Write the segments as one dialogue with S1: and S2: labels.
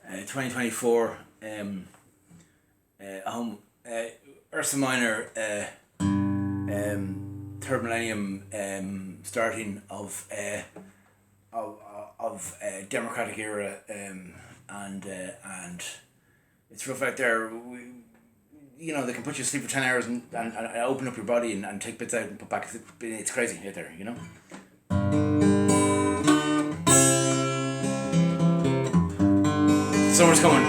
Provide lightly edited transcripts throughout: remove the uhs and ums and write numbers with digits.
S1: 2024 Ursa Minor third millennium starting of democratic era and it's rough out there. You know, they can put you to sleep for 10 hours and open up your body and take bits out and put back. It's crazy out there, you know. Summer's coming.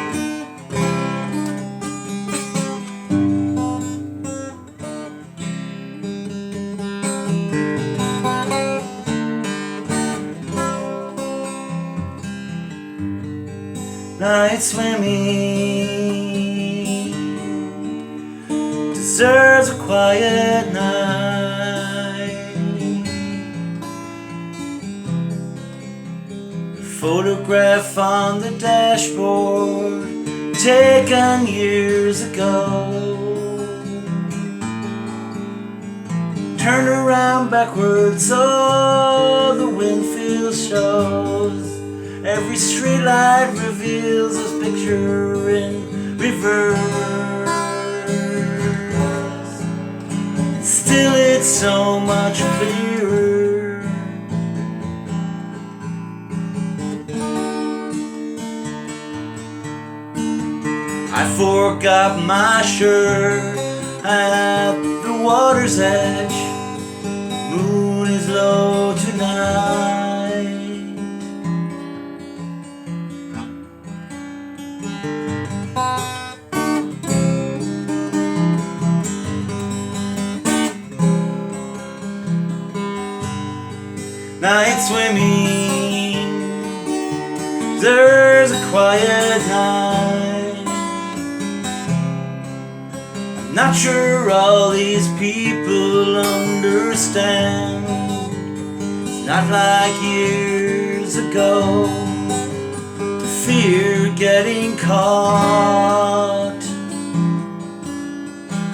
S1: Night swimming deserves a quiet night. A photograph on the dashboard taken years ago. Turn around backwards so the wind feels shows. Every streetlight reveals this picture in reverse. Still it's so much clearer. I forgot my shirt at the water's edge. Moon is low tonight. Night swimming, there's a quiet night. I'm not sure all these people understand. It's not like years ago, the fear getting caught,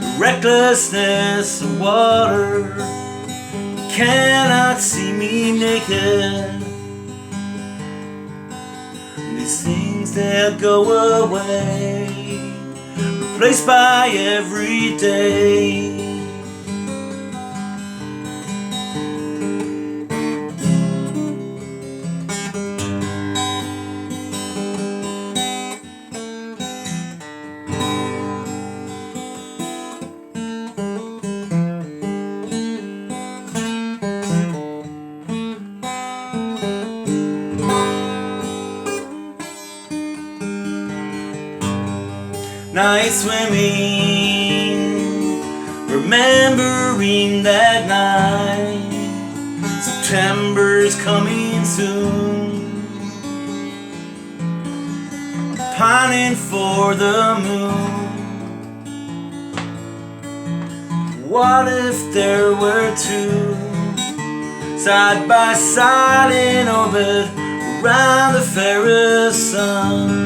S1: the recklessness of water. Cannot see me naked. These things, they'll go away, replaced by every day. Night swimming, remembering that night. September's coming soon. Pining for the moon. What if there were two, side by side in orbit around the fairest sun?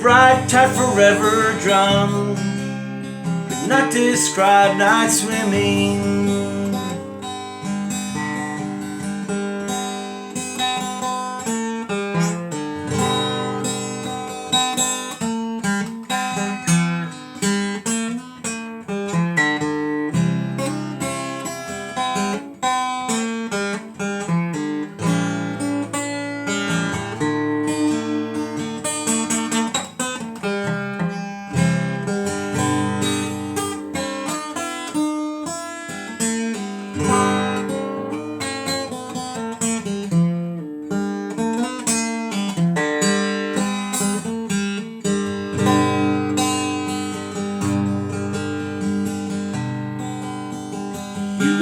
S1: Bright tide forever drum could not describe night swimming.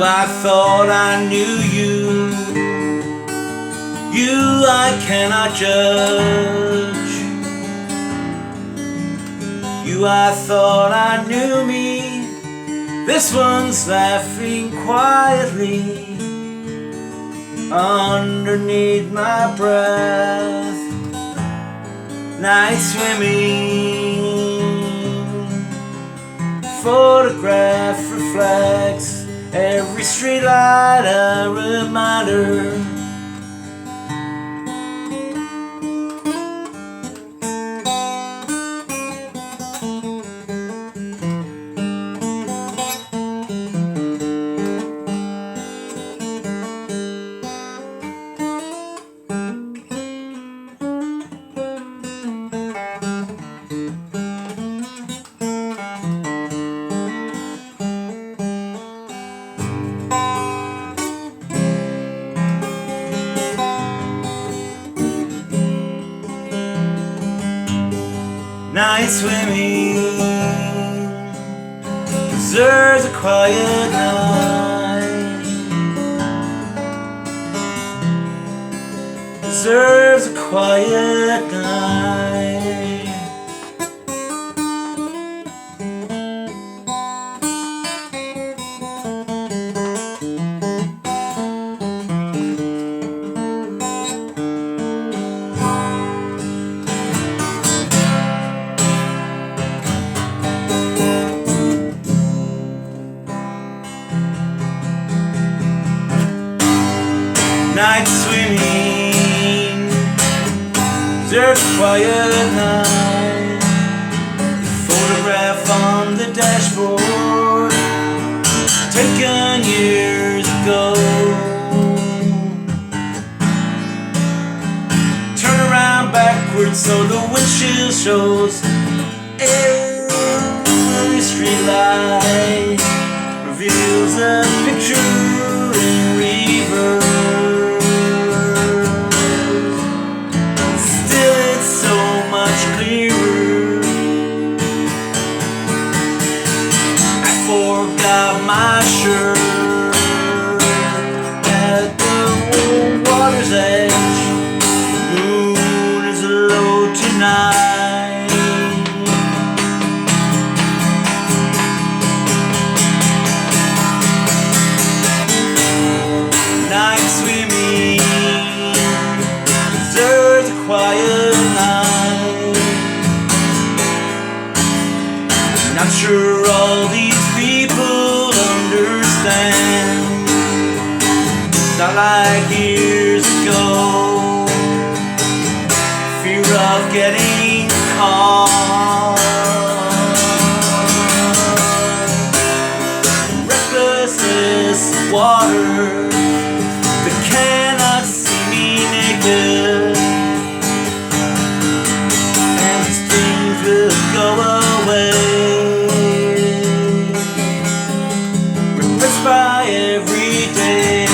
S1: I thought I knew you. You I cannot judge. You I thought I knew me. This one's laughing quietly underneath my breath. Night swimming, photograph reflects Every street light a reminder. Night swimming deserves a quiet night. Deserves a quiet night. Night swimming deserves a quiet night. Photograph on the dashboard taken years ago. Turn around backwards so the windshield shows. Every street light reveals a picture in reverse. Forgot my shirt at the water's edge. The moon is low tonight. Night swimming deserves a quiet night. Not sure all these people understand. Not like years ago. Fear of getting caught. Recklessness, water that cannot see me naked. And these things will go away. By every day.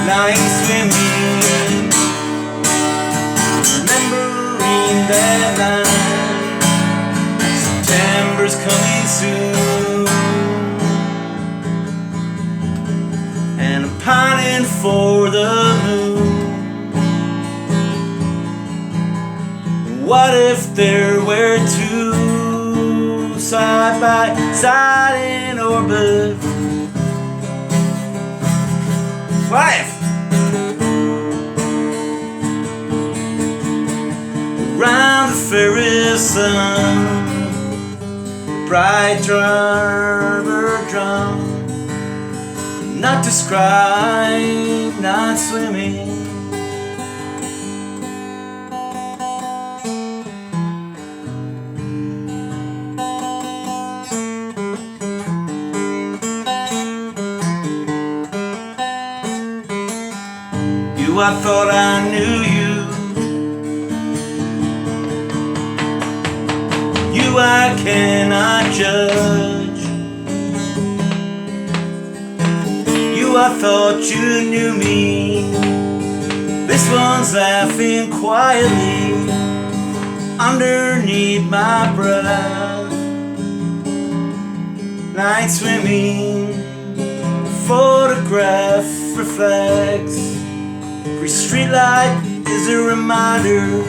S1: Night swimming, remembering that night. September's coming soon, and I'm pining for the moon. What if there were two side by side in orbit? What if? Around the Ferris sun, bright rubber drum, not described, not swimming. I thought I knew you. You I cannot judge. You I thought you knew me. This one's laughing quietly underneath my breath. Night swimming, photograph reflects. Every streetlight is a reminder.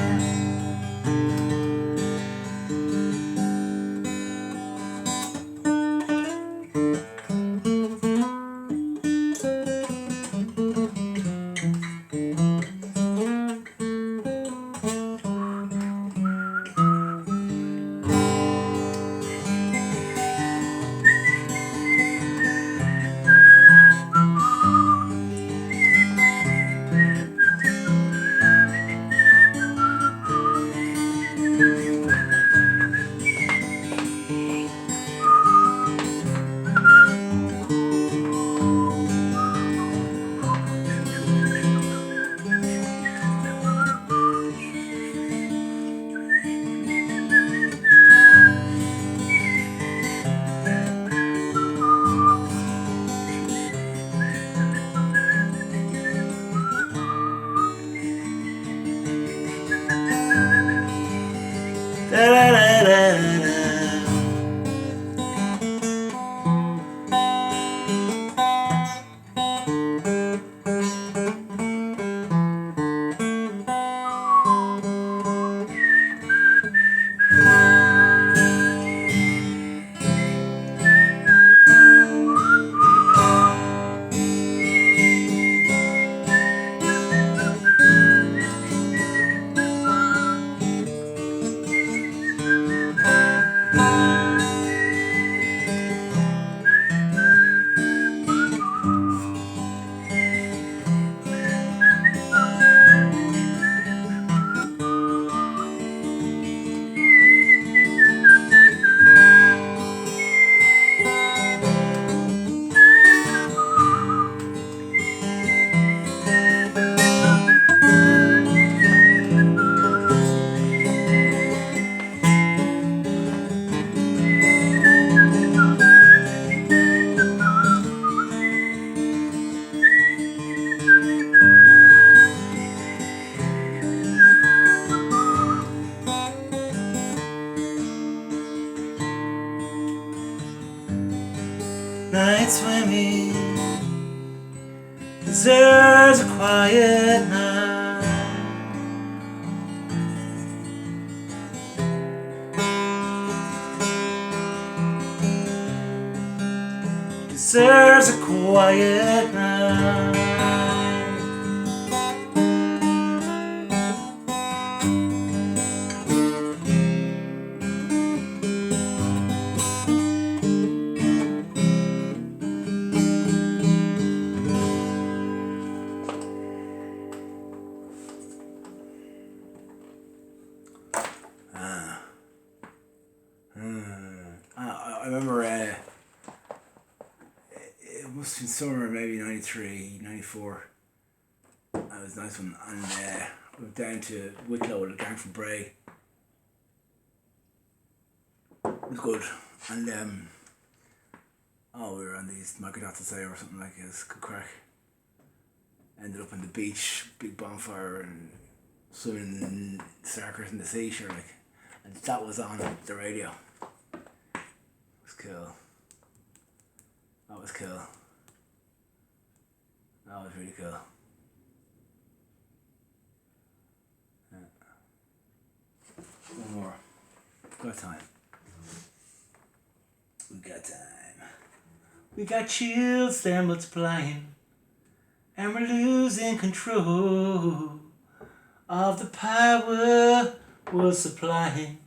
S1: Night swimming deserves a quiet night. Deserves a quiet night. I remember it must have been summer, maybe 93, 94. That was a nice one. And we went down to Wicklow with a gang from BRAY. It was good. And we were on these Lánchúlaí or something like it. It was good crack. Ended up on the beach, big bonfire, and swimming circus in the sea, sure, like. And that was on the radio. It was cool. That was cool. That was really cool. Yeah. One more. Got time. We got time. We got chills, they're multiplying. And we're losing control of the power we're supplying.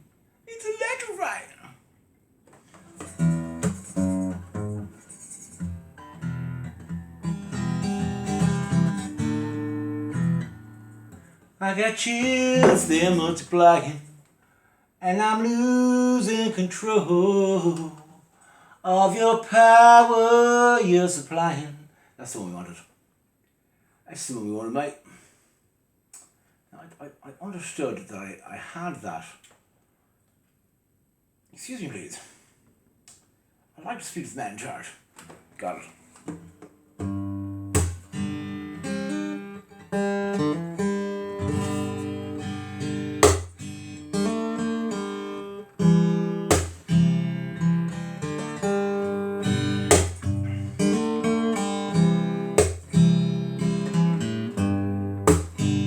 S1: It's electrifying. I got chills, they're multiplying. And I'm losing control of your power you're supplying. That's the one we wanted. That's the one we wanted, mate. I understood that I had that. Excuse me, please. I'd like to speak to the man in charge. Got it.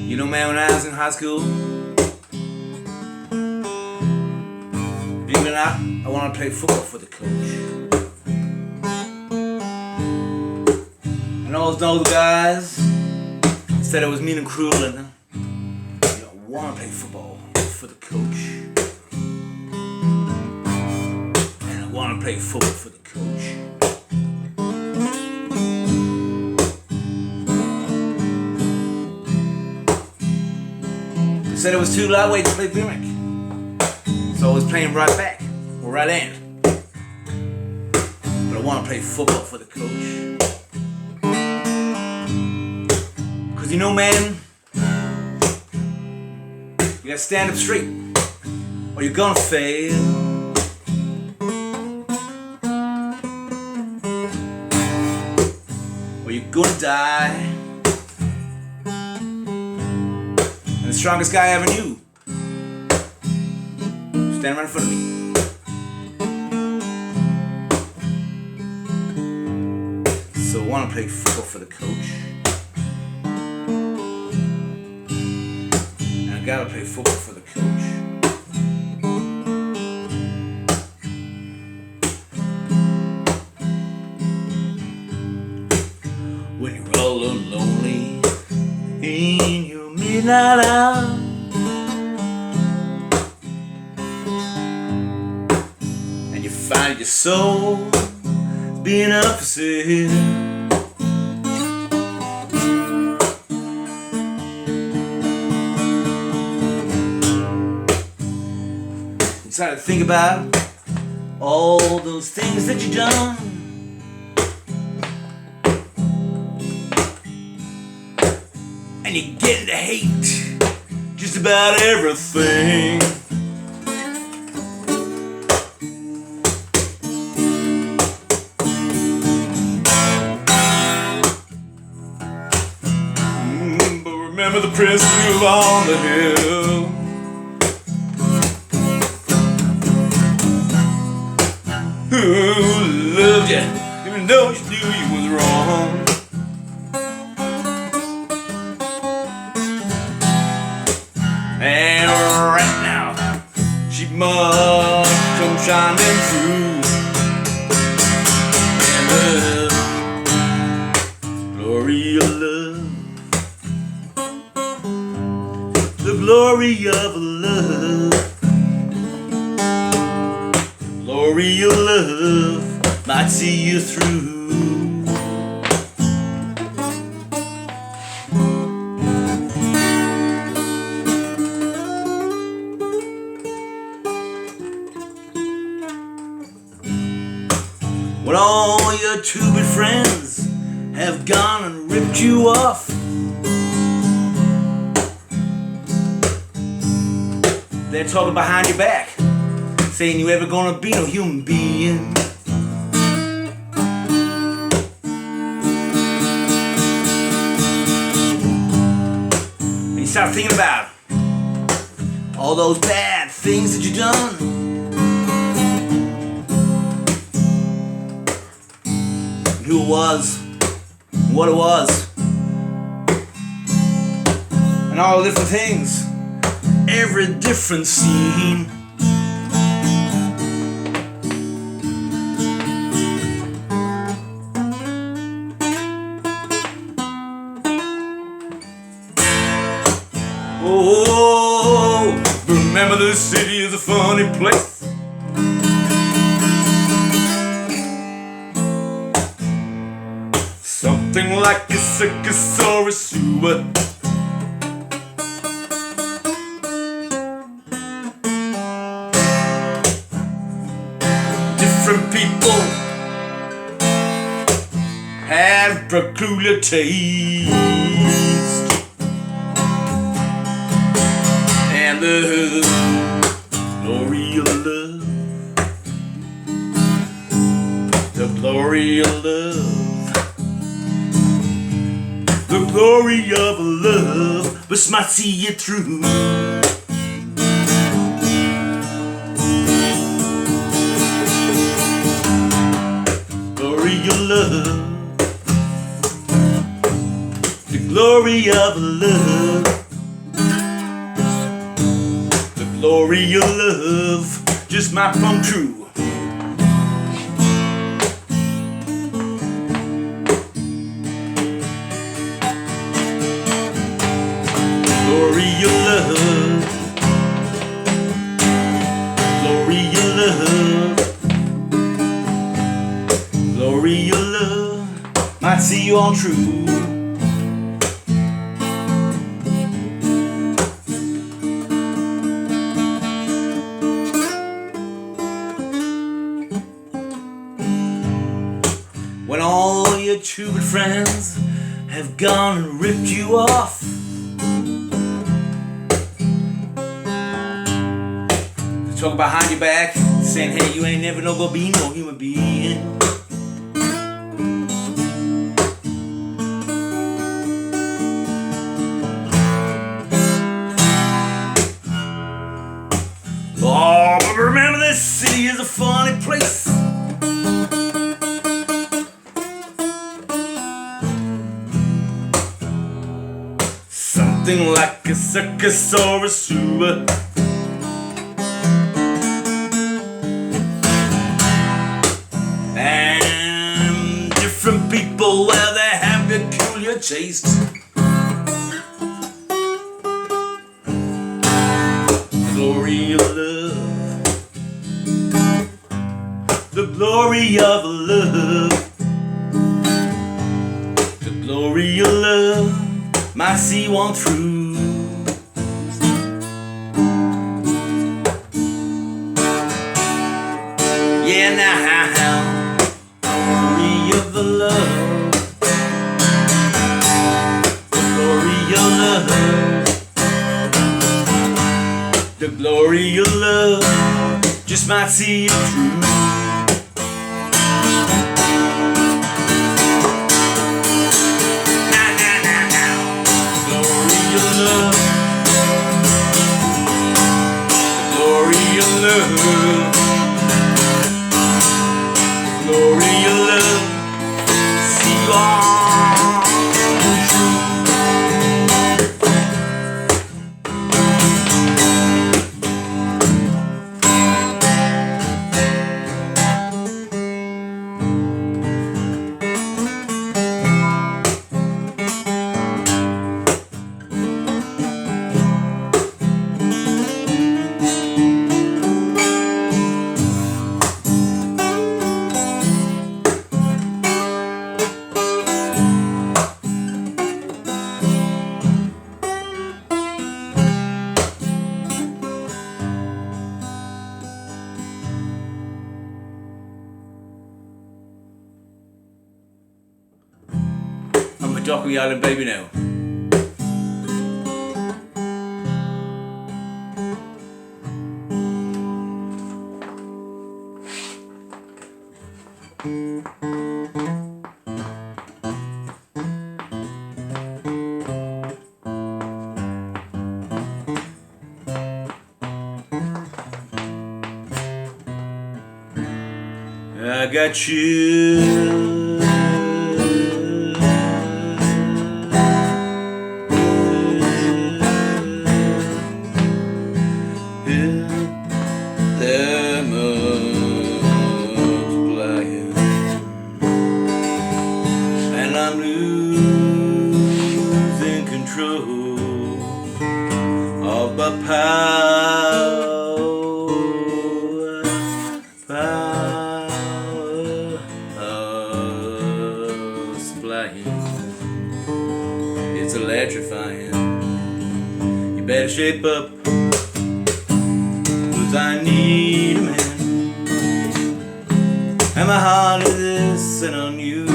S1: You know, man, when I was in high school, believe it or not, I wanted to play football for the coach. And all those guys said I was mean and cruel, and I want to play football for the coach. And I want to play football for the coach. They said it was too lightweight to play gimmick, so I was playing right back or right end. But I want to play football for the coach. Cause you know, man, you gotta stand up straight or you're gonna fail. Or you're gonna die. And the strongest guy I ever knew standing right in front of me. So I wanna play football for the coach. I gotta play football for the coach. When you're all lonely in your midnight hour, and you find your soul being up for sale. Try to think about all those things that you done, and you get to hate just about everything. But remember the prince who on the hill. Who loved you, even though you knew you was wrong. And right now, she must come shining through. And the glory of love, the glory of love. Glory of love might see you through. When all your two-bit friends have gone and ripped you off, they're talking behind your back, saying you ever gonna be no human being. And you start thinking about all those bad things that you done, and who it was, and what it was, and all the different things, every different scene. Oh, remember this city is a funny place. Something like a circus or a sewer. Different people have peculiar taste. and the glory of love. The glory of love. The glory of love must might see you through. Glory of love. The glory of love. The glory of love just might come true. Glory of love. Glory of love. Glory of love might see you all true. When all your true good friends have gone and ripped you off, talking behind your back, saying, hey, you ain't never gonna be no human being. Oh, but remember, this city is a funny place. Something like a circus or a sewer. And different people, well, they have peculiar taste. Glory of love. The glory of love. The glory of love might see one through. Yeah, now, glory of the love. The glory of love. The glory of love just might see it through. Love, glory of love, see you all true. I'm a Dockey Island baby now. I got you. It's electrifying. You better shape up, 'cause I need a man, and my heart is set on you.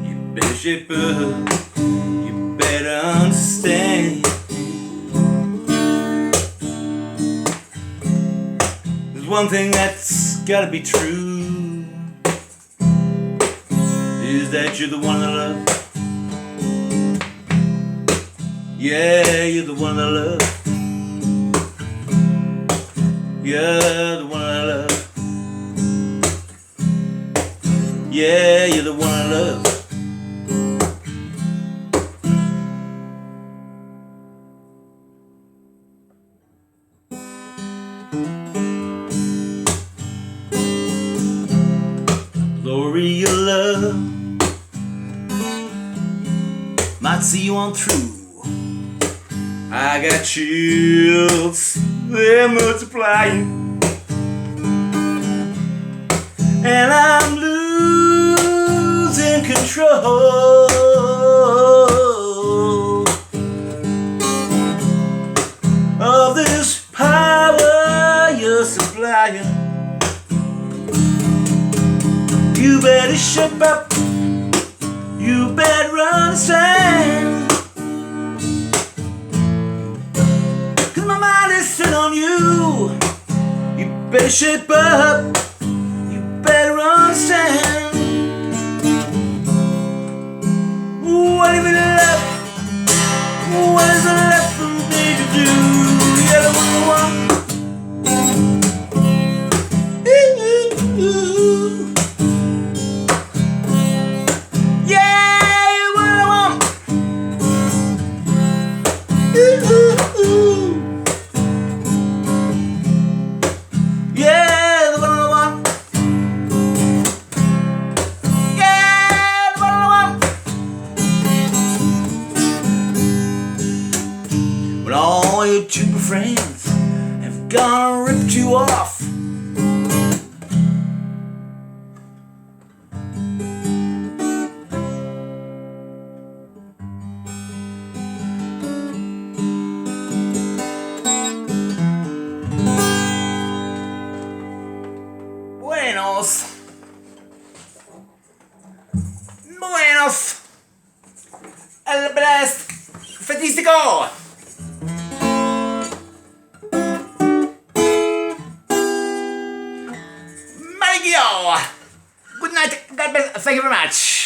S1: You better shape up, you better better understand. There's one thing that's gotta be true, is that you're the one I love. Yeah, you're the one I love. You're the one I love. Yeah, you're the one I love. Glory, your love might see you on through. I got chills, they're multiplying, and I'm losing control of this power you're supplying. You better shape up, you better understand, 'cause my mind is set on you. You better shape up, you better understand. What if it left? What is there left for me to do? You're the one I want. Trooper friends have gone and ripped you off. Buenos. El blast. Fetistico. Good night. God bless. Thank you very much.